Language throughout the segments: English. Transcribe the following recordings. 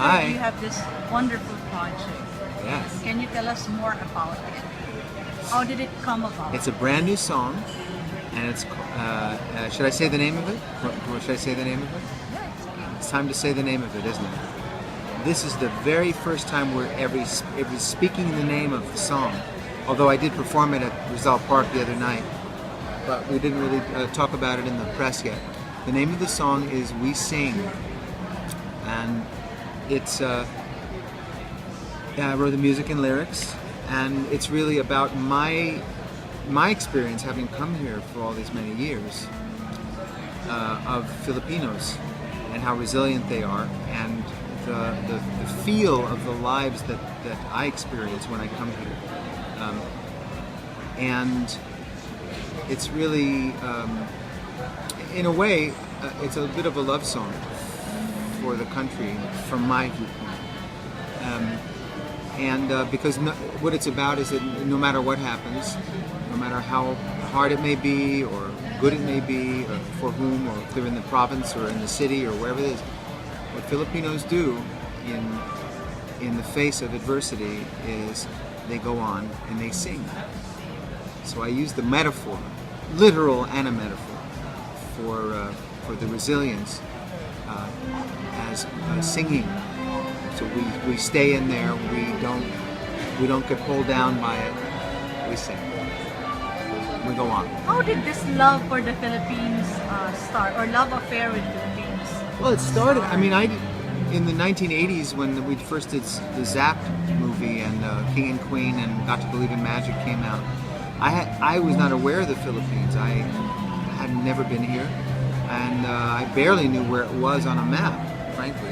Hi. you have this wonderful project. Yes. Can you tell us more about it? How did it come about? It's a brand new song, and it's. Should I say the name of it? Or should I say the name of it? Yeah, it's okay. It's time to say the name of it, isn't it? This is the very first time we're ever speaking the name of the song. Although I did perform it at Rizal Park the other night, but we didn't really talk about it in the press yet. The name of the song is "We Sing," and it's. I wrote the music and lyrics, and it's really about my experience having come here for all these many years of Filipinos and how resilient they are, and the feel of the lives that I experience when I come here. And it's really, in a way, it's a bit of a love song for the country from my viewpoint. Because what it's about is that no matter what happens, no matter how hard it may be or good it may be, or for whom, or if they're in the province or in the city or wherever it is, what Filipinos do in the face of adversity is they go on and they sing. So I use the metaphor, literal and a metaphor, for the resilience as singing. So we stay in there. We don't get pulled down by it. We sing. We go on. How did this love for the Philippines start, or love affair with Philippines? Well, it started. I mean, in the 1980s when we first did the Zapped movie and King and Queen and Got to Believe in Magic came out. I was not aware of the Philippines. I had never been here, and I barely knew where it was on a map, frankly.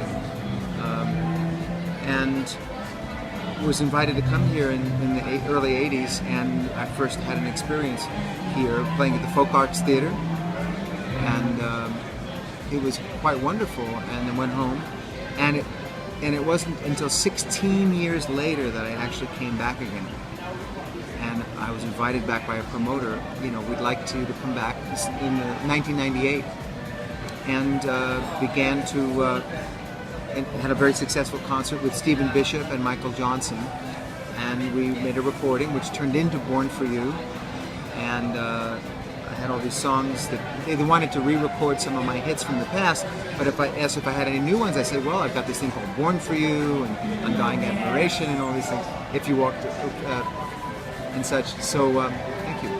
And was invited to come here in the early 80s, and I first had an experience here playing at the Folk Arts Theater, and it was quite wonderful, and then went home, and it wasn't until 16 years later that I actually came back again, and I was invited back by a promoter. We'd like to come back in 1998, and began to and had a very successful concert with Stephen Bishop and Michael Johnson, and we made a recording which turned into Born for You, and I had all these songs that they wanted to re-record some of my hits from the past, but if I asked if I had any new ones, I said, well, I've got this thing called Born for You and Undying Admiration and all these things, If You Walked and such. So thank you.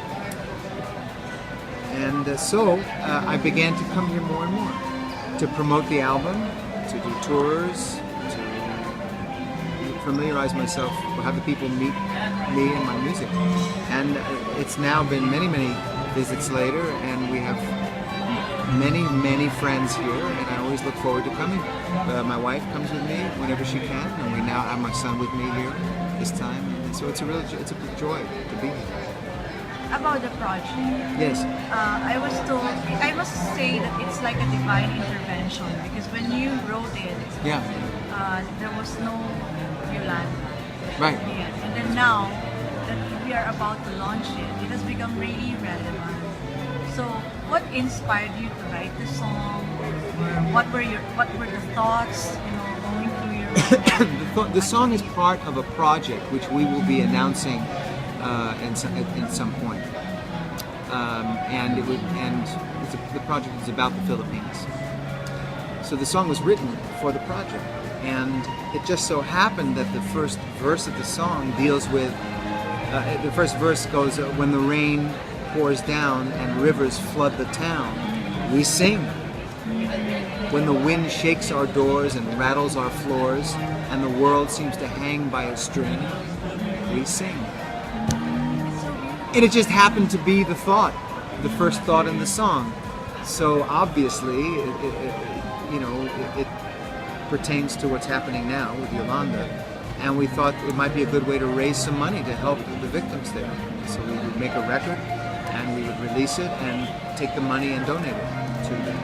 And so I began to come here more and more to promote the album, to do tours, to familiarize myself, have the people meet me and my music. And it's now been many, many visits later, and we have many, many friends here, and I always look forward to coming. My wife comes with me whenever she can, and we now have my son with me here this time. And so it's a joy to be here. About the project. Yes. I must say that it's like a divine intervention, because when you wrote it, Yeah. there was no Yolanda. Right. Yet. And then now that we are about to launch it, it has become really relevant. So, what inspired you to write the song? Or what were the thoughts, going through your The song is part of a project which we will be announcing at some point, the project is about the Philippines. So the song was written for the project, and it just so happened that the first verse of the song deals with. The first verse goes, "When the rain pours down and rivers flood the town, we sing. When the wind shakes our doors and rattles our floors, and the world seems to hang by a string, we sing." And it just happened to be the first thought in the song. So obviously, it pertains to what's happening now with Yolanda. And we thought it might be a good way to raise some money to help the victims there. So we would make a record, and we would release it and take the money and donate it to them.